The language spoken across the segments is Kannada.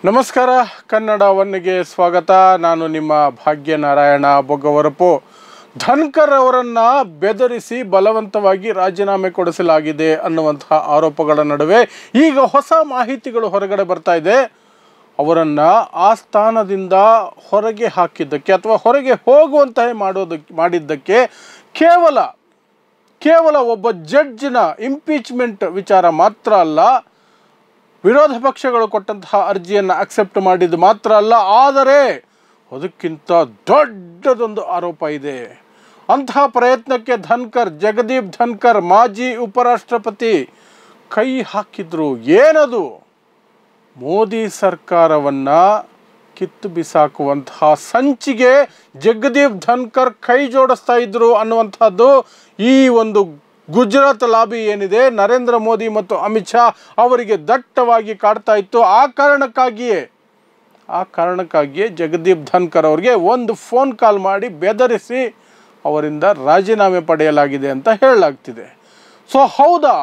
ನಮಸ್ಕಾರ ಕನ್ನಡ ಒನ್ಗೆ ಸ್ವಾಗತ. ನಾನು ನಿಮ್ಮ ಭಾಗ್ಯನಾರಾಯಣ ಬೊಗ್ಗವರಪು. ಧನ್ಕರ್ ಅವರನ್ನು ಬೆದರಿಸಿ ಬಲವಂತವಾಗಿ ರಾಜೀನಾಮೆ ಕೊಡಿಸಲಾಗಿದೆ ಅನ್ನುವಂತಹ ಆರೋಪಗಳ ನಡುವೆ ಈಗ ಹೊಸ ಮಾಹಿತಿಗಳು ಹೊರಗಡೆ ಬರ್ತಾ ಇದೆ. ಅವರನ್ನು ಆ ಸ್ಥಾನದಿಂದ ಹೊರಗೆ ಹಾಕಿದ್ದಕ್ಕೆ ಅಥವಾ ಹೊರಗೆ ಹೋಗುವಂತಹ ಮಾಡಿದ್ದಕ್ಕೆ ಕೇವಲ ಒಬ್ಬ ಜಡ್ಜ್ನ ಇಂಪೀಚ್ಮೆಂಟ್ ವಿಚಾರ ಮಾತ್ರ ಅಲ್ಲ, ವಿರೋಧ ಪಕ್ಷಗಳು ಕೊಟ್ಟಂತಹ ಅರ್ಜಿಯನ್ನು ಅಕ್ಸೆಪ್ಟ್ ಮಾಡಿದ್ದು ಮಾತ್ರ ಅಲ್ಲ, ಆದರೆ ಅದಕ್ಕಿಂತ ದೊಡ್ಡದೊಂದು ಆರೋಪ ಇದೆ. ಅಂತಹ ಪ್ರಯತ್ನಕ್ಕೆ ಜಗದೀಪ್ ಧನ್ಕರ್ ಮಾಜಿ ಉಪರಾಷ್ಟ್ರಪತಿ ಕೈ ಹಾಕಿದ್ರು. ಏನದು? ಮೋದಿ ಸರ್ಕಾರವನ್ನು ಕಿತ್ತು ಬಿಸಾಕುವಂತಹ ಸಂಚಿಗೆ ಜಗದೀಪ್ ಧನ್ಕರ್ ಕೈ ಜೋಡಿಸ್ತಾ ಇದ್ರು ಅನ್ನುವಂಥದ್ದು ಈ ಒಂದು ಗುಜರಾತ್ ಲಾಬಿ ಏನಿದೆ, ನರೇಂದ್ರ ಮೋದಿ ಮತ್ತು ಅಮಿತ್ ಶಾ ಅವರಿಗೆ ದಟ್ಟವಾಗಿ ಕಾಡ್ತಾ ಇತ್ತು. ಆ ಕಾರಣಕ್ಕಾಗಿಯೇ ಜಗದೀಪ್ ಧನ್ಕರ್ ಅವರಿಗೆ ಒಂದು ಫೋನ್ ಕಾಲ್ ಮಾಡಿ ಬೆದರಿಸಿ ಅವರಿಂದ ರಾಜೀನಾಮೆ ಪಡೆಯಲಾಗಿದೆ ಅಂತ ಹೇಳಲಾಗ್ತಿದೆ. ಸೊ ಹೌದಾ,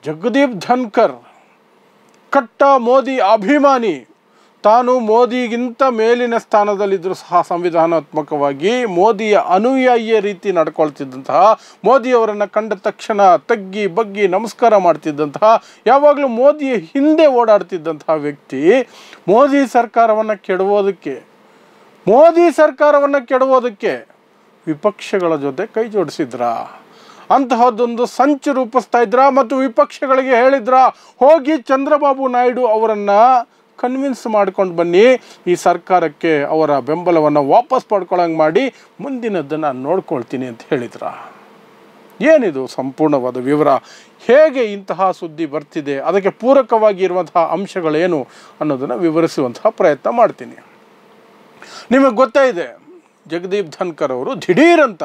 ಜಗದೀಪ್ ಧನ್ಕರ್ ಕಟ್ಟ ಮೋದಿ ಅಭಿಮಾನಿ, ತಾನು ಮೋದಿಗಿಂತ ಮೇಲಿನ ಸ್ಥಾನದಲ್ಲಿದ್ದರೂ ಸಹ ಸಂವಿಧಾನಾತ್ಮಕವಾಗಿ ಮೋದಿಯ ಅನುಯಾಯಿಯ ರೀತಿ ನಡ್ಕೊಳ್ತಿದ್ದಂತಹ, ಮೋದಿಯವರನ್ನು ಕಂಡ ತಕ್ಷಣ ತಗ್ಗಿ ಬಗ್ಗಿ ನಮಸ್ಕಾರ ಮಾಡ್ತಿದ್ದಂತಹ, ಯಾವಾಗಲೂ ಮೋದಿಯ ಹಿಂದೆ ಓಡಾಡ್ತಿದ್ದಂತಹ ವ್ಯಕ್ತಿ ಮೋದಿ ಸರ್ಕಾರವನ್ನು ಕೆಡವೋದಕ್ಕೆ ವಿಪಕ್ಷಗಳ ಜೊತೆ ಕೈ ಜೋಡಿಸಿದ್ರ, ಅಂತಹದ್ದೊಂದು ಸಂಚು ರೂಪಿಸ್ತಾ ಇದ್ರ ಮತ್ತು ವಿಪಕ್ಷಗಳಿಗೆ ಹೇಳಿದ್ರ, ಹೋಗಿ ಚಂದ್ರಬಾಬು ನಾಯ್ಡು ಅವರನ್ನು ಕನ್ವಿನ್ಸ್ ಮಾಡ್ಕೊಂಡು ಬನ್ನಿ, ಈ ಸರ್ಕಾರಕ್ಕೆ ಅವರ ಬೆಂಬಲವನ್ನು ವಾಪಸ್ ಪಡ್ಕೊಳ್ಳೋಂಗೆ ಮಾಡಿ ಮುಂದಿನದ್ದನ್ನು ನೋಡ್ಕೊಳ್ತೀನಿ ಅಂತ ಹೇಳಿದ್ರ. ಏನಿದು ಸಂಪೂರ್ಣವಾದ ವಿವರ? ಹೇಗೆ ಇಂತಹ ಸುದ್ದಿ ಬರ್ತಿದೆ? ಅದಕ್ಕೆ ಪೂರಕವಾಗಿ ಇರುವಂತಹ ಅಂಶಗಳೇನು ಅನ್ನೋದನ್ನು ವಿವರಿಸುವಂತಹ ಪ್ರಯತ್ನ ಮಾಡ್ತೀನಿ. ನಿಮಗೆ ಗೊತ್ತೇ ಇದೆ, ಜಗದೀಪ್ ಧನ್ಕರ್ ಅವರು ದಿಢೀರಂತ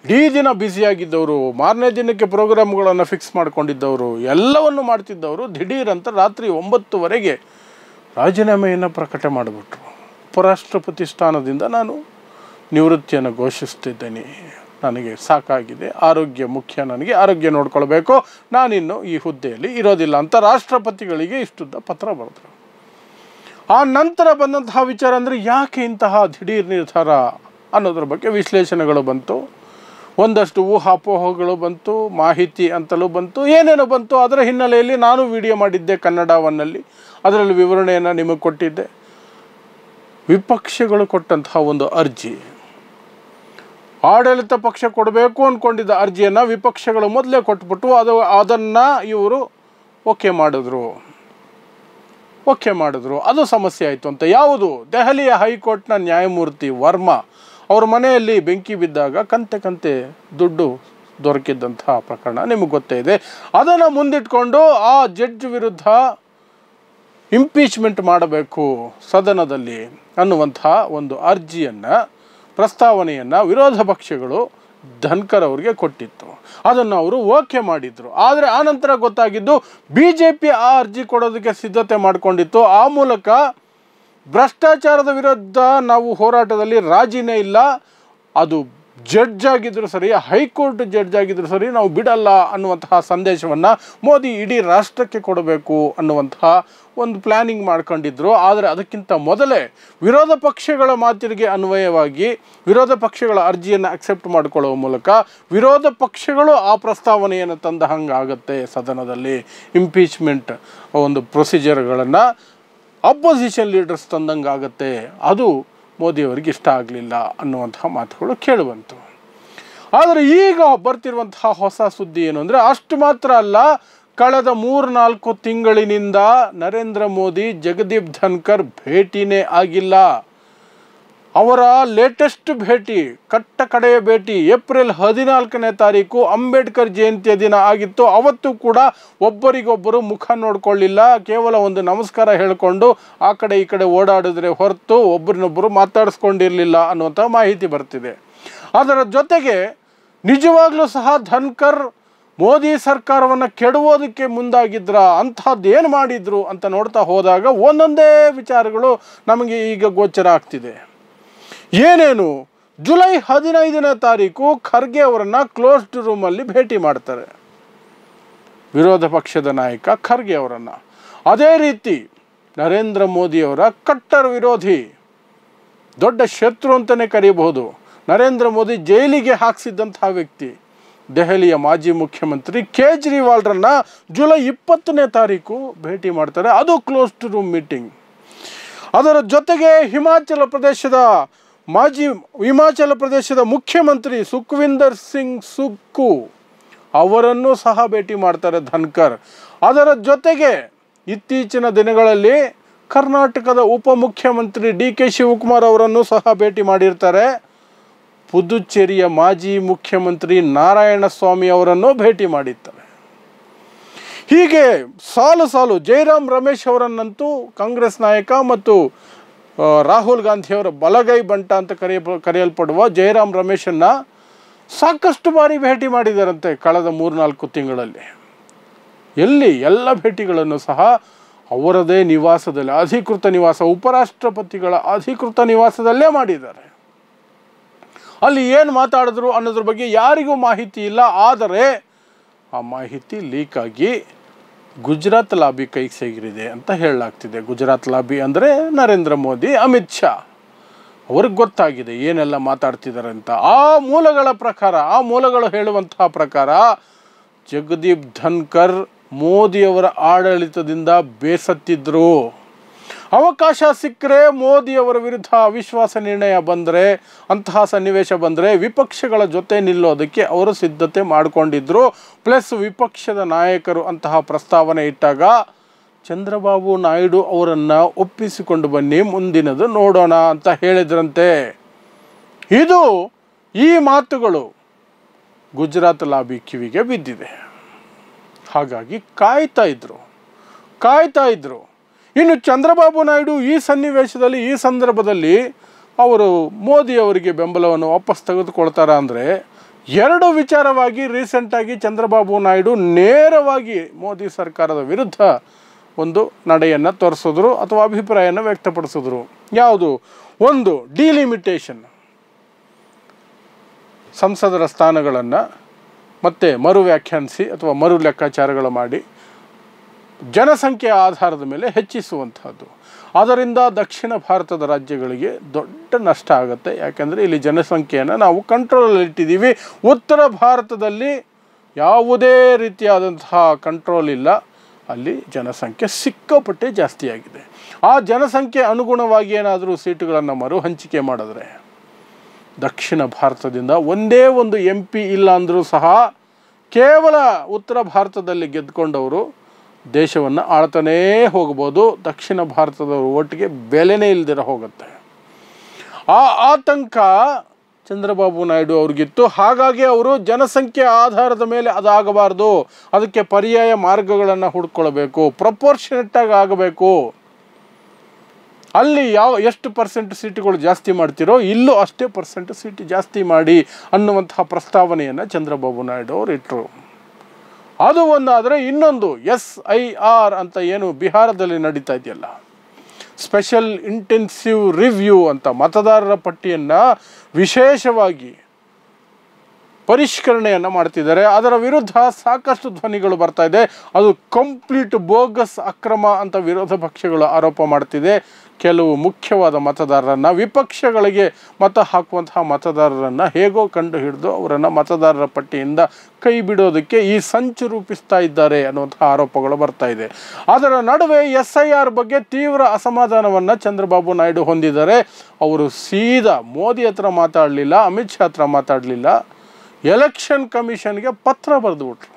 ಇಡೀ ದಿನ ಬ್ಯುಸಿಯಾಗಿದ್ದವರು, ಮಾರನೇ ದಿನಕ್ಕೆ ಪ್ರೋಗ್ರಾಮ್ಗಳನ್ನು ಫಿಕ್ಸ್ ಮಾಡ್ಕೊಂಡಿದ್ದವರು, ಎಲ್ಲವನ್ನು ಮಾಡ್ತಿದ್ದವರು, ದಿಢೀರಂತ ರಾತ್ರಿ 9:00ವರೆಗೆ ರಾಜೀನಾಮೆಯನ್ನು ಪ್ರಕಟ ಮಾಡಿಬಿಟ್ರು. ಉಪರಾಷ್ಟ್ರಪತಿ ಸ್ಥಾನದಿಂದ ನಾನು ನಿವೃತ್ತಿಯನ್ನು ಘೋಷಿಸ್ತಿದ್ದೇನೆ, ನನಗೆ ಸಾಕಾಗಿದೆ, ಆರೋಗ್ಯ ಮುಖ್ಯ, ನನಗೆ ಆರೋಗ್ಯ ನೋಡ್ಕೊಳ್ಬೇಕು, ನಾನಿನ್ನು ಈ ಹುದ್ದೆಯಲ್ಲಿ ಇರೋದಿಲ್ಲ ಅಂತ ರಾಷ್ಟ್ರಪತಿಗಳಿಗೆ ಇಷ್ಟುದ್ದ ಪತ್ರ ಬರೆದ್ರು. ಆ ನಂತರ ಬಂದಂತಹ ವಿಚಾರ ಅಂದರೆ ಯಾಕೆ ಇಂತಹ ದಿಢೀರ್ ನಿರ್ಧಾರ ಅನ್ನೋದ್ರ ಬಗ್ಗೆ ವಿಶ್ಲೇಷಣೆಗಳು ಬಂತು, ಒಂದಷ್ಟು ಊಹಾಪೋಹಗಳು ಬಂತು, ಮಾಹಿತಿ ಅಂತಲೂ ಬಂತು, ಏನೇನೋ ಬಂತು. ಅದರ ಹಿನ್ನೆಲೆಯಲ್ಲಿ ನಾನು ವಿಡಿಯೋ ಮಾಡಿದ್ದೆ ಕನ್ನಡ ಒನ್ನಲ್ಲಿ, ಅದರಲ್ಲಿ ವಿವರಣೆಯನ್ನು ನಿಮಗೆ ಕೊಟ್ಟಿದ್ದೆ. ವಿಪಕ್ಷಗಳು ಕೊಟ್ಟಂತಹ ಒಂದು ಅರ್ಜಿ, ಆಡಳಿತ ಪಕ್ಷ ಕೊಡಬೇಕು ಅಂದ್ಕೊಂಡಿದ್ದ ಅರ್ಜಿಯನ್ನು ವಿಪಕ್ಷಗಳು ಮೊದಲೇ ಕೊಟ್ಬಿಟ್ಟು ಅದನ್ನು ಇವರು ಓಕೆ ಮಾಡಿದ್ರು. ಅದು ಸಮಸ್ಯೆ ಆಯಿತು ಅಂತ. ಯಾವುದು? ದೆಹಲಿಯ ಹೈಕೋರ್ಟ್ನ ನ್ಯಾಯಮೂರ್ತಿ ವರ್ಮಾ ಅವ್ರ ಮನೆಯಲ್ಲಿ ಬೆಂಕಿ ಬಿದ್ದಾಗ ಕಂತೆ ದುಡ್ಡು ದೊರಕಿದ್ದಂತಹ ಪ್ರಕರಣ ನಿಮಗೆ ಗೊತ್ತೇ ಇದೆ. ಅದನ್ನು ಮುಂದಿಟ್ಕೊಂಡು ಆ ಜಡ್ಜ್ ವಿರುದ್ಧ ಇಂಪೀಚ್ಮೆಂಟ್ ಮಾಡಬೇಕು ಸದನದಲ್ಲಿ ಅನ್ನುವಂತಹ ಒಂದು ಪ್ರಸ್ತಾವನೆಯನ್ನು ವಿರೋಧ ಪಕ್ಷಗಳು ಧನ್ಕರ್ ಅವರಿಗೆ ಕೊಟ್ಟಿತ್ತು. ಅದನ್ನು ಅವರು ಓಕೆ ಮಾಡಿದರು. ಆದರೆ ಆನಂತರ ಗೊತ್ತಾಗಿದ್ದು BJP ಆ ಅರ್ಜಿ ಕೊಡೋದಕ್ಕೆ ಸಿದ್ಧತೆ ಮಾಡಿಕೊಂಡಿತ್ತು. ಆ ಮೂಲಕ ಭ್ರಷ್ಟಾಚಾರದ ವಿರುದ್ಧ ನಾವು ಹೋರಾಟದಲ್ಲಿ ರಾಜಿನೇ ಇಲ್ಲ, ಅದು ಜಡ್ಜ್ ಆಗಿದ್ದರೂ ಸರಿ, ಹೈಕೋರ್ಟ್ ಜಡ್ಜ್ ಆಗಿದ್ದರೂ ಸರಿ, ನಾವು ಬಿಡಲ್ಲ ಅನ್ನುವಂತಹ ಸಂದೇಶವನ್ನು ಮೋದಿ ಇಡೀ ರಾಷ್ಟ್ರಕ್ಕೆ ಕೊಡಬೇಕು ಅನ್ನುವಂತಹ ಒಂದು ಪ್ಲ್ಯಾನಿಂಗ್ ಮಾಡ್ಕೊಂಡಿದ್ರು. ಆದರೆ ಅದಕ್ಕಿಂತ ಮೊದಲೇ ವಿರೋಧ ಪಕ್ಷಗಳ ಮಾತಿಗೆ ಅನ್ವಯವಾಗಿ ವಿರೋಧ ಪಕ್ಷಗಳ ಅರ್ಜಿಯನ್ನು ಅಕ್ಸೆಪ್ಟ್ ಮಾಡಿಕೊಳ್ಳುವ ಮೂಲಕ ವಿರೋಧ ಪಕ್ಷಗಳು ಆ ಪ್ರಸ್ತಾವನೆಯನ್ನು ತಂದ ಹಂಗಾಗತ್ತೆ, ಸದನದಲ್ಲಿ ಇಂಪೀಚ್ಮೆಂಟ್ ಒಂದು ಪ್ರೊಸೀಜರ್ಗಳನ್ನು ಅಪೋಸಿಷನ್ ಲೀಡರ್ಸ್ ತಂದಂಗಾಗತ್ತೆ, ಅದು ಮೋದಿಯವರಿಗೆ ಇಷ್ಟ ಆಗಲಿಲ್ಲ ಅನ್ನುವಂತಹ ಮಾತುಗಳು ಕೇಳಿಬಂತು. ಆದರೆ ಈಗ ಬರ್ತಿರುವಂತಹ ಹೊಸ ಸುದ್ದಿ ಏನು ಅಂದರೆ, ಅಷ್ಟು ಮಾತ್ರ ಅಲ್ಲ, ಕಳೆದ 3-4 ತಿಂಗಳಿನಿಂದ ನರೇಂದ್ರ ಮೋದಿ ಜಗದೀಪ್ ಧನ್ಕರ್ ಭೇಟಿನೇ ಆಗಿಲ್ಲ. ಅವರ ಲೇಟೆಸ್ಟ್ ಭೇಟಿ, ಕಡೆಯ ಭೇಟಿ ಏಪ್ರಿಲ್ 14ನೇ ತಾರೀಕು ಅಂಬೇಡ್ಕರ್ ಜಯಂತಿಯ ದಿನ ಆಗಿತ್ತು. ಅವತ್ತು ಕೂಡ ಒಬ್ಬರಿಗೊಬ್ಬರು ಮುಖ ನೋಡ್ಕೊಳ್ಳಿಲ್ಲ, ಕೇವಲ ಒಂದು ನಮಸ್ಕಾರ ಹೇಳಿಕೊಂಡು ಆ ಕಡೆ ಈ ಕಡೆ ಓಡಾಡಿದ್ರೆ ಹೊರತು ಒಬ್ಬರನ್ನೊಬ್ಬರು ಮಾತಾಡಿಸ್ಕೊಂಡಿರಲಿಲ್ಲ ಅನ್ನುವಂಥ ಮಾಹಿತಿ ಬರ್ತಿದೆ. ಅದರ ಜೊತೆಗೆ ನಿಜವಾಗ್ಲೂ ಸಹ ಧನ್ಕರ್ ಮೋದಿ ಸರ್ಕಾರವನ್ನು ಕೆಡವೋದಕ್ಕೆ ಮುಂದಾಗಿದ್ರ, ಅಂಥದ್ದೇನು ಮಾಡಿದ್ರು ಅಂತ ನೋಡ್ತಾ ಹೋದಾಗ ಒಂದೊಂದೇ ವಿಚಾರಗಳು ನಮಗೆ ಈಗ ಗೋಚರ ಆಗ್ತಿದೆ. ಏನೇನು? ಜುಲೈ 15ನೇ ತಾರೀಕು ಖರ್ಗೆ ಅವರನ್ನು ಕ್ಲೋಸ್ಡ್ ರೂಮಲ್ಲಿ ಭೇಟಿ ಮಾಡ್ತಾರೆ ವಿರೋಧ ಪಕ್ಷದ ನಾಯಕ ಖರ್ಗೆ ಅವರನ್ನು. ಅದೇ ರೀತಿ ನರೇಂದ್ರ ಮೋದಿಯವರ ಕಟ್ಟರ್ ವಿರೋಧಿ, ದೊಡ್ಡ ಶತ್ರು ಅಂತಲೇ ಕರೆಯಬಹುದು. ನರೇಂದ್ರ ಮೋದಿ ಜೈಲಿಗೆ ಹಾಕಿಸಿದ್ದಂತಹ ವ್ಯಕ್ತಿ ದೆಹಲಿಯ ಮಾಜಿ ಮುಖ್ಯಮಂತ್ರಿ ಕೇಜ್ರಿವಾಲ್ರನ್ನ ಜುಲೈ 20ನೇ ತಾರೀಕು ಭೇಟಿ ಮಾಡ್ತಾರೆ. ಅದು ಕ್ಲೋಸ್ಡ್ ರೂಮ್ ಮೀಟಿಂಗ್. ಅದರ ಜೊತೆಗೆ ಹಿಮಾಚಲ ಪ್ರದೇಶದ ಮುಖ್ಯಮಂತ್ರಿ ಸುಖ್ವಿಂದರ್ ಸಿಂಗ್ ಸುಕ್ಕು ಅವರನ್ನು ಸಹ ಭೇಟಿ ಮಾಡ್ತಾರೆ ಧನ್ಕರ್. ಅದರ ಜೊತೆಗೆ ಇತ್ತೀಚಿನ ದಿನಗಳಲ್ಲಿ ಕರ್ನಾಟಕದ ಉಪಮುಖ್ಯಮಂತ್ರಿ DK ಶಿವಕುಮಾರ್ ಅವರನ್ನು ಸಹ ಭೇಟಿ ಮಾಡಿರ್ತಾರೆ. ಪುದುಚೇರಿಯ ಮಾಜಿ ಮುಖ್ಯಮಂತ್ರಿ ನಾರಾಯಣಸ್ವಾಮಿ ಅವರನ್ನು ಭೇಟಿ ಮಾಡಿರ್ತಾರೆ. ಹೀಗೆ ಸಾಲು ಜಯರಾಮ್ ರಮೇಶ್ ಅವರನ್ನಂತೂ ಕಾಂಗ್ರೆಸ್ ನಾಯಕ ಮತ್ತು ರಾಹುಲ್ ಗಾಂಧಿಯವರ ಬಲಗೈ ಬಂಟ ಅಂತ ಕರೆಯಲ್ಪಡುವ ಜಯರಾಮ್ ರಮೇಶನ್ನು ಸಾಕಷ್ಟು ಬಾರಿ ಭೇಟಿ ಮಾಡಿದಾರಂತೆ ಕಳೆದ 3-4 ತಿಂಗಳಲ್ಲಿ. ಎಲ್ಲಿ ಎಲ್ಲ ಭೇಟಿಗಳನ್ನು ಸಹ ಅವರದೇ ನಿವಾಸದಲ್ಲಿ, ಅಧಿಕೃತ ನಿವಾಸ, ಉಪರಾಷ್ಟ್ರಪತಿಗಳ ಅಧಿಕೃತ ನಿವಾಸದಲ್ಲೇ ಮಾಡಿದ್ದಾರೆ. ಅಲ್ಲಿ ಏನು ಮಾತಾಡಿದ್ರು ಅನ್ನೋದ್ರ ಬಗ್ಗೆ ಯಾರಿಗೂ ಮಾಹಿತಿ ಇಲ್ಲ. ಆದರೆ ಆ ಮಾಹಿತಿ ಲೀಕ್ ಆಗಿ ಗುಜರಾತ್ ಲಾಬಿ ಕೈಗೆ ಸೇರಿದೆ ಅಂತ ಹೇಳಲಾಗ್ತಿದೆ. ಗುಜರಾತ್ ಲಾಬಿ ಅಂದರೆ ನರೇಂದ್ರ ಮೋದಿ, ಅಮಿತ್ ಶಾ ಅವ್ರಿಗೆ ಗೊತ್ತಾಗಿದೆ ಏನೆಲ್ಲ ಮಾತಾಡ್ತಿದ್ದಾರೆ ಅಂತ. ಆ ಮೂಲಗಳು ಹೇಳುವಂತಹ ಪ್ರಕಾರ ಜಗದೀಪ್ ಧನ್ಕರ್ ಮೋದಿಯವರ ಆಡಳಿತದಿಂದ ಬೇಸತ್ತಿದ್ರು. ಅವಕಾಶ ಸಿಕ್ಕರೆ ಮೋದಿಯವರ ವಿರುದ್ಧ ಅವಿಶ್ವಾಸ ನಿರ್ಣಯ ಬಂದರೆ, ಅಂತಹ ಸನ್ನಿವೇಶ ಬಂದರೆ ವಿಪಕ್ಷಗಳ ಜೊತೆ ನಿಲ್ಲೋದಕ್ಕೆ ಅವರು ಸಿದ್ಧತೆ ಮಾಡಿಕೊಂಡಿದ್ರು. ಪ್ಲಸ್ ವಿಪಕ್ಷದ ನಾಯಕರು ಅಂತಹ ಪ್ರಸ್ತಾವನೆ ಇಟ್ಟಾಗ ಚಂದ್ರಬಾಬು ನಾಯ್ಡು ಅವರನ್ನು ಒಪ್ಪಿಸಿಕೊಂಡು ಬನ್ನಿ, ಮುಂದಿನದು ನೋಡೋಣ ಅಂತ ಹೇಳಿದ್ರಂತೆ. ಈ ಮಾತುಗಳು ಗುಜರಾತ್ ಲಾಬಿ ಕಿವಿಗೆ ಬಿದ್ದಿದೆ. ಹಾಗಾಗಿ ಕಾಯ್ತಾ ಇದ್ರು. ಇನ್ನು ಚಂದ್ರಬಾಬು ನಾಯ್ಡು ಈ ಸನ್ನಿವೇಶದಲ್ಲಿ, ಈ ಸಂದರ್ಭದಲ್ಲಿ ಅವರು ಮೋದಿಯವರಿಗೆ ಬೆಂಬಲವನ್ನು ವಾಪಸ್ ತೆಗೆದುಕೊಳ್ತಾರ ಅಂದರೆ, 2 ವಿಚಾರವಾಗಿ ರೀಸೆಂಟಾಗಿ ಚಂದ್ರಬಾಬು ನಾಯ್ಡು ನೇರವಾಗಿ ಮೋದಿ ಸರ್ಕಾರದ ವಿರುದ್ಧ ಒಂದು ನಡೆಯನ್ನು ತೋರಿಸಿದ್ರು ಅಥವಾ ಅಭಿಪ್ರಾಯನ ವ್ಯಕ್ತಪಡಿಸಿದ್ರು. ಯಾವುದು? ಒಂದು, ಡಿಲಿಮಿಟೇಷನ್, ಸಂಸದರ ಸ್ಥಾನಗಳನ್ನು ಮತ್ತೆ ಮರು ವ್ಯಾಖ್ಯಾನಿಸಿ ಅಥವಾ ಮರು ಲೆಕ್ಕಾಚಾರಗಳು ಮಾಡಿ ಜನಸಂಖ್ಯೆಯ ಆಧಾರದ ಮೇಲೆ ಹೆಚ್ಚಿಸುವಂಥದ್ದು. ಅದರಿಂದ ದಕ್ಷಿಣ ಭಾರತದ ರಾಜ್ಯಗಳಿಗೆ ದೊಡ್ಡ ನಷ್ಟ ಆಗುತ್ತೆ. ಯಾಕೆಂದರೆ ಇಲ್ಲಿ ಜನಸಂಖ್ಯೆಯನ್ನು ನಾವು ಕಂಟ್ರೋಲಲ್ಲಿ ಇಟ್ಟಿದ್ದೀವಿ. ಉತ್ತರ ಭಾರತದಲ್ಲಿ ಯಾವುದೇ ರೀತಿಯಾದಂತಹ ಕಂಟ್ರೋಲ್ ಇಲ್ಲ. ಅಲ್ಲಿ ಜನಸಂಖ್ಯೆ ಸಿಕ್ಕಾಪಟ್ಟೆ ಜಾಸ್ತಿಯಾಗಿದೆ. ಆ ಜನಸಂಖ್ಯೆ ಅನುಗುಣವಾಗಿ ಏನಾದರೂ ಸೀಟುಗಳನ್ನು ಮರು ಹಂಚಿಕೆ ಮಾಡಿದ್ರೆ ದಕ್ಷಿಣ ಭಾರತದಿಂದ ಒಂದೇ ಒಂದು MP ಇಲ್ಲ ಅಂದರೂ ಸಹ ಕೇವಲ ಉತ್ತರ ಭಾರತದಲ್ಲಿ ಗೆದ್ದುಕೊಂಡವರು ದೇಶವನ್ನು ಆಳ್ತಾನೇ ಹೋಗ್ಬೋದು. ದಕ್ಷಿಣ ಭಾರತದವರು ಒಟ್ಟಿಗೆ ಬೆಲೆನೇ ಇಲ್ದಿರ ಹೋಗುತ್ತೆ. ಆ ಆತಂಕ ಚಂದ್ರಬಾಬು ನಾಯ್ಡು ಅವ್ರಿಗಿತ್ತು. ಹಾಗಾಗಿ ಅವರು ಜನಸಂಖ್ಯೆ ಆಧಾರದ ಮೇಲೆ ಅದಾಗಬಾರ್ದು, ಅದಕ್ಕೆ ಪರ್ಯಾಯ ಮಾರ್ಗಗಳನ್ನು ಹುಡ್ಕೊಳ್ಬೇಕು, ಪ್ರಪೋರ್ಷನೇಟಾಗಿ ಆಗಬೇಕು. ಅಲ್ಲಿ ಎಷ್ಟು ಪರ್ಸೆಂಟ್ ಸೀಟುಗಳು ಜಾಸ್ತಿ ಮಾಡ್ತಿರೋ ಇಲ್ಲೂ ಅಷ್ಟೇ ಪರ್ಸೆಂಟ್ ಸೀಟು ಜಾಸ್ತಿ ಮಾಡಿ ಅನ್ನುವಂತಹ ಪ್ರಸ್ತಾವನೆಯನ್ನು ಚಂದ್ರಬಾಬು ನಾಯ್ಡು ಅವರು ಇಟ್ಟರು. ಅದು ಒಂದಾದರೆ ಇನ್ನೊಂದು SIR ಅಂತ ಏನು ಬಿಹಾರದಲ್ಲಿ ನಡೀತಾ ಇದೆಯಲ್ಲ, ಸ್ಪೆಷಲ್ ಇಂಟೆನ್ಸಿವ್ ರಿವ್ಯೂ ಅಂತ ಮತದಾರರ ಪಟ್ಟಿಯನ್ನು ವಿಶೇಷವಾಗಿ ಪರಿಷ್ಕರಣೆಯನ್ನು ಮಾಡ್ತಿದ್ದಾರೆ. ಅದರ ವಿರುದ್ಧ ಸಾಕಷ್ಟು ಧ್ವನಿಗಳು ಬರ್ತಾ ಇದೆ. ಅದು ಕಂಪ್ಲೀಟ್ ಬೋಗಸ್ ಅಕ್ರಮ ಅಂತ ವಿರೋಧ ಪಕ್ಷಗಳು ಆರೋಪ ಮಾಡ್ತಿದೆ. ಕೆಲವು ಮುಖ್ಯವಾದ ಮತದಾರರನ್ನು, ವಿಪಕ್ಷಗಳಿಗೆ ಮತ ಹಾಕುವಂತಹ ಮತದಾರರನ್ನು ಹೇಗೋ ಕಂಡು ಹಿಡಿದು ಅವರನ್ನು ಮತದಾರರ ಪಟ್ಟಿಯಿಂದ ಕೈ ಬಿಡೋದಕ್ಕೆ ಈ ಸಂಚು ರೂಪಿಸ್ತಾ ಇದ್ದಾರೆ ಅನ್ನುವಂತಹ ಆರೋಪಗಳು ಬರ್ತಾ ಇದೆ. ಅದರ ನಡುವೆ SIR ಬಗ್ಗೆ ತೀವ್ರ ಅಸಮಾಧಾನವನ್ನು ಚಂದ್ರಬಾಬು ನಾಯ್ಡು ಹೊಂದಿದ್ದಾರೆ. ಅವರು ಸೀದಾ ಮೋದಿ ಹತ್ರ ಮಾತಾಡಲಿಲ್ಲ, ಅಮಿತ್ ಶಾ ಹತ್ರ ಮಾತಾಡಲಿಲ್ಲ, ಎಲೆಕ್ಷನ್ ಕಮಿಷನ್ಗೆ ಪತ್ರ ಬರೆದುಬಿಟ್ರು.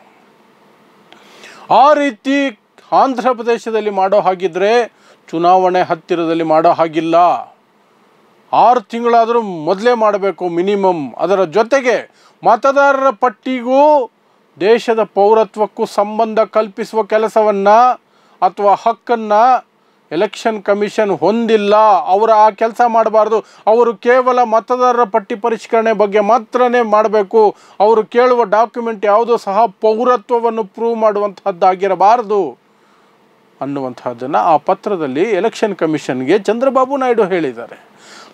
ಆ ರೀತಿ ಆಂಧ್ರ ಪ್ರದೇಶದಲ್ಲಿ ಮಾಡೋ ಹಾಗಿದ್ರೆ ಚುನಾವಣೆ ಹತ್ತಿರದಲ್ಲಿ ಮಾಡೋ ಹಾಗಿಲ್ಲ. 6 ತಿಂಗಳಾದರೂ ಮೊದಲೇ ಮಾಡಬೇಕು ಮಿನಿಮಮ್. ಅದರ ಜೊತೆಗೆ ಮತದಾರರ ಪಟ್ಟಿಗೂ ದೇಶದ ಪೌರತ್ವಕ್ಕೂ ಸಂಬಂಧ ಕಲ್ಪಿಸುವ ಕೆಲಸವನ್ನು ಅಥವಾ ಹಕ್ಕನ್ನು ಎಲೆಕ್ಷನ್ ಕಮಿಷನ್ ಹೊಂದಿಲ್ಲ. ಅವರು ಆ ಕೆಲಸ ಮಾಡಬಾರ್ದು. ಅವರು ಕೇವಲ ಮತದಾರರ ಪಟ್ಟಿ ಪರಿಷ್ಕರಣೆ ಬಗ್ಗೆ ಮಾತ್ರನೇ ಮಾಡಬೇಕು. ಅವರು ಕೇಳುವ ಡಾಕ್ಯುಮೆಂಟ್ ಯಾವುದೂ ಸಹ ಪೌರತ್ವವನ್ನು ಪ್ರೂವ್ ಮಾಡುವಂತಹದ್ದಾಗಿರಬಾರ್ದು ಅನ್ನುವಂಥದ್ದನ್ನು ಆ ಪತ್ರದಲ್ಲಿ ಎಲೆಕ್ಷನ್ ಕಮಿಷನ್ಗೆ ಚಂದ್ರಬಾಬು ನಾಯ್ಡು ಹೇಳಿದ್ದಾರೆ.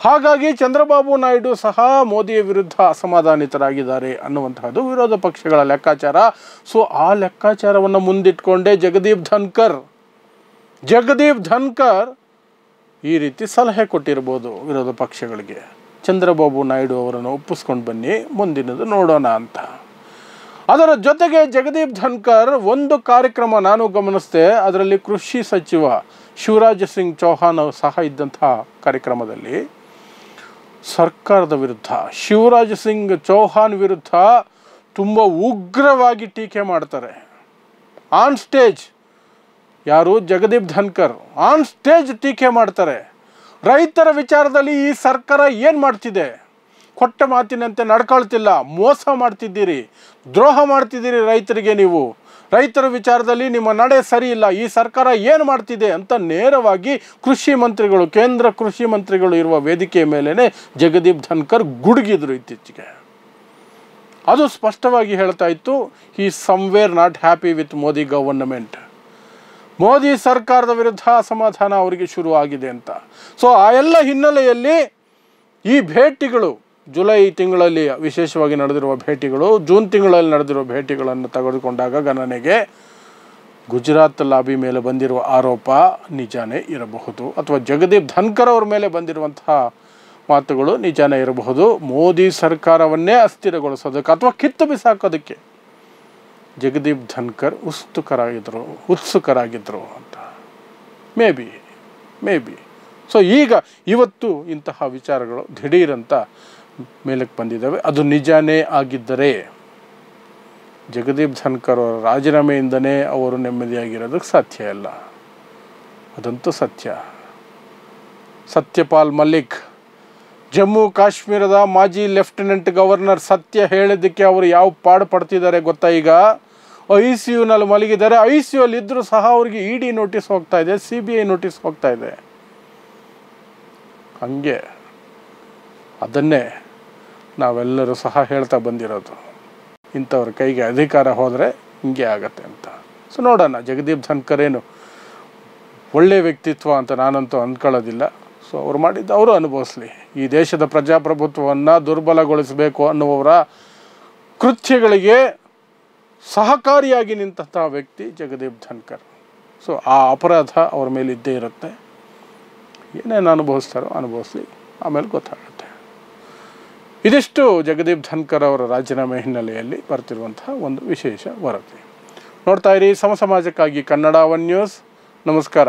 ಹಾಗಾಗಿ ಚಂದ್ರಬಾಬು ನಾಯ್ಡು ಸಹ ಮೋದಿಯ ವಿರುದ್ಧ ಅಸಮಾಧಾನಿತರಾಗಿದ್ದಾರೆ ಅನ್ನುವಂತಹದ್ದು ವಿರೋಧ ಪಕ್ಷಗಳ ಲೆಕ್ಕಾಚಾರ. ಸೊ ಆ ಲೆಕ್ಕಾಚಾರವನ್ನು ಮುಂದಿಟ್ಕೊಂಡೇ ಜಗದೀಪ್ ಧನ್ಕರ್ ಜಗದೀಪ್ ಧನ್ಕರ್ ಈ ರೀತಿ ಸಲಹೆ ಕೊಟ್ಟಿರ್ಬೋದು ವಿರೋಧ ಪಕ್ಷಗಳಿಗೆ, ಚಂದ್ರಬಾಬು ನಾಯ್ಡು ಅವರನ್ನು ಒಪ್ಪಿಸ್ಕೊಂಡು ಬನ್ನಿ, ಮುಂದಿನದು ನೋಡೋಣ ಅಂತ. ಅದರ ಜೊತೆಗೆ ಜಗದೀಪ್ ಧನ್ಕರ್ ಒಂದು ಕಾರ್ಯಕ್ರಮ ನಾನು ಗಮನಿಸಿದೆ, ಅದರಲ್ಲಿ ಕೃಷಿ ಸಚಿವ ಶಿವರಾಜ್ ಸಿಂಗ್ ಚೌಹಾಣ್ ಸಹ ಇದ್ದಂತಹ ಕಾರ್ಯಕ್ರಮದಲ್ಲಿ ಸರ್ಕಾರದ ವಿರುದ್ಧ, ಶಿವರಾಜ್ ಸಿಂಗ್ ಚೌಹಾಣ್ ವಿರುದ್ಧ ತುಂಬ ಉಗ್ರವಾಗಿ ಟೀಕೆ ಮಾಡ್ತಾರೆ. ಆನ್ ಸ್ಟೇಜ್ ಯಾರು ಜಗದೀಪ್ ಧನ್ಕರ್ ಆನ್ ಸ್ಟೇಜ್ ಟೀಕೆ ಮಾಡ್ತಾರೆ. ರೈತರ ವಿಚಾರದಲ್ಲಿ ಈ ಸರ್ಕಾರ ಏನು ಮಾಡ್ತಿದೆ, ಕೊಟ್ಟ ಮಾತಿನಂತೆ ನಡ್ಕೊಳ್ತಿಲ್ಲ, ಮೋಸ ಮಾಡ್ತಿದ್ದೀರಿ, ದ್ರೋಹ ಮಾಡ್ತಿದ್ದೀರಿ ರೈತರಿಗೆ, ನೀವು ರೈತರ ವಿಚಾರದಲ್ಲಿ ನಿಮ್ಮ ನಡೆ ಸರಿ ಇಲ್ಲ, ಈ ಸರ್ಕಾರ ಏನು ಮಾಡ್ತಿದೆ ಅಂತ ನೇರವಾಗಿ ಕೃಷಿ ಮಂತ್ರಿಗಳು, ಕೇಂದ್ರ ಕೃಷಿ ಮಂತ್ರಿಗಳು ಇರುವ ವೇದಿಕೆಯ ಮೇಲೇ ಜಗದೀಪ್ ಧನ್ಕರ್ ಗುಡುಗಿದ್ರು ಇತ್ತೀಚೆಗೆ. ಅದು ಸ್ಪಷ್ಟವಾಗಿ ಹೇಳ್ತಾ ಇತ್ತು, he somewhere not happy with Modi government, Modi ಸರ್ಕಾರದ ವಿರುದ್ಧ ಅಸಮಾಧಾನ ಅವರಿಗೆ ಶುರುವಾಗಿದೆ ಅಂತ. ಸೊ ಆ ಎಲ್ಲ ಹಿನ್ನೆಲೆಯಲ್ಲಿ ಈ ಭೇಟಿಗಳು, ಜುಲೈ ತಿಂಗಳಲ್ಲಿ ವಿಶೇಷವಾಗಿ ನಡೆದಿರುವ ಭೇಟಿಗಳು, ಜೂನ್ ತಿಂಗಳಲ್ಲಿ ನಡೆದಿರುವ ಭೇಟಿಗಳನ್ನು ತೆಗೆದುಕೊಂಡಾಗ ಗಣನೆಗೆ ಗುಜರಾತ್ ಲಾಬಿ ಮೇಲೆ ಬಂದಿರುವ ಆರೋಪ ನಿಜಾನೇ ಇರಬಹುದು, ಅಥವಾ ಜಗದೀಪ್ ಧನ್ಕರ್ ಅವ್ರ ಮೇಲೆ ಬಂದಿರುವಂತಹ ಮಾತುಗಳು ನಿಜಾನೇ ಇರಬಹುದು. ಮೋದಿ ಸರ್ಕಾರವನ್ನೇ ಅಸ್ಥಿರಗೊಳಿಸೋದಕ್ಕೆ ಅಥವಾ ಕಿತ್ತು ಬಿಸಾಕೋದಕ್ಕೆ ಜಗದೀಪ್ ಧನ್ಕರ್ ಉತ್ಸುಕರಾಗಿದ್ದರು ಅಂತ ಮೇ ಬಿ. ಸೊ ಈಗ ಇವತ್ತು ಇಂತಹ ವಿಚಾರಗಳು ದಿಢೀರಂತ ಮೇಲಕ್ಕೆ ಬಂದಿದ್ದಾವೆ. ಅದು ನಿಜಾನೇ ಆಗಿದ್ದರೆ ಜಗದೀಪ್ ಧನ್ಕರ್ ಅವರ ರಾಜೀನಾಮೆಯಿಂದನೇ ಅವರು ನೆಮ್ಮದಿಯಾಗಿರೋದಕ್ಕೆ ಸಾಧ್ಯ ಇಲ್ಲ, ಅದಂತೂ ಸತ್ಯ. ಸತ್ಯಪಾಲ್ ಮಲ್ಲಿಕ್, ಜಮ್ಮು ಕಾಶ್ಮೀರದ ಮಾಜಿ ಲೆಫ್ಟಿನೆಂಟ್ ಗವರ್ನರ್, ಸತ್ಯ ಹೇಳಿದ್ದಕ್ಕೆ ಅವರು ಯಾವ ಪಾಡು ಪಡ್ತಿದ್ದಾರೆ ಗೊತ್ತಾ? ಈಗ ICUನಲ್ಲಿ ಮಲಗಿದ್ದಾರೆ. ICUಯಲ್ಲಿ ಇದ್ದರೂ ಸಹ ಅವರಿಗೆ ED ನೋಟಿಸ್ ಹೋಗ್ತಾ ಇದೆ, CBI ನೋಟಿಸ್ ಹೋಗ್ತಾ ಇದೆ. ಹಂಗೆ ಅದನ್ನೇ ನಾವೆಲ್ಲರೂ ಸಹ ಹೇಳ್ತಾ ಬಂದಿರೋದು, ಇಂಥವ್ರ ಕೈಗೆ ಅಧಿಕಾರ ಹೋದರೆ ಹಿಂಗೆ ಆಗತ್ತೆ ಅಂತ. ಸೊ ನೋಡೋಣ, ಜಗದೀಪ್ ಧನ್ಕರ್ ಏನು ಒಳ್ಳೆಯ ವ್ಯಕ್ತಿತ್ವ ಅಂತ ನಾನಂತೂ ಅಂದ್ಕೊಳ್ಳೋದಿಲ್ಲ. ಸೊ ಅವ್ರು ಮಾಡಿದ್ದು ಅವರು ಅನುಭವಿಸ್ಲಿ. ಈ ದೇಶದ ಪ್ರಜಾಪ್ರಭುತ್ವವನ್ನು ದುರ್ಬಲಗೊಳಿಸಬೇಕು ಅನ್ನುವವರ ಕೃತ್ಯಗಳಿಗೆ ಸಹಕಾರಿಯಾಗಿ ನಿಂತಹ ವ್ಯಕ್ತಿ ಜಗದೀಪ್ ಧನ್ಕರ್. ಸೊ ಆ ಅಪರಾಧ ಅವ್ರ ಮೇಲೆ ಇದ್ದೇ ಇರುತ್ತೆ. ಏನೇನು ಅನುಭವಿಸ್ತಾರೋ ಅನುಭವಿಸ್ಲಿ, ಆಮೇಲೆ ಗೊತ್ತಾಗುತ್ತೆ. ಇದಿಷ್ಟು ಜಗದೀಪ್ ಧನ್ಕರ್ ಅವರ ರಾಜೀನಾಮೆ ಹಿನ್ನೆಲೆಯಲ್ಲಿ ಬರ್ತಿರುವಂತಹ ಒಂದು ವಿಶೇಷ ವರದಿ. ನೋಡ್ತಾ ಇರಿ ಸಮಾಜಕ್ಕಾಗಿ ಕನ್ನಡ 1 ನ್ಯೂಸ್. ನಮಸ್ಕಾರ.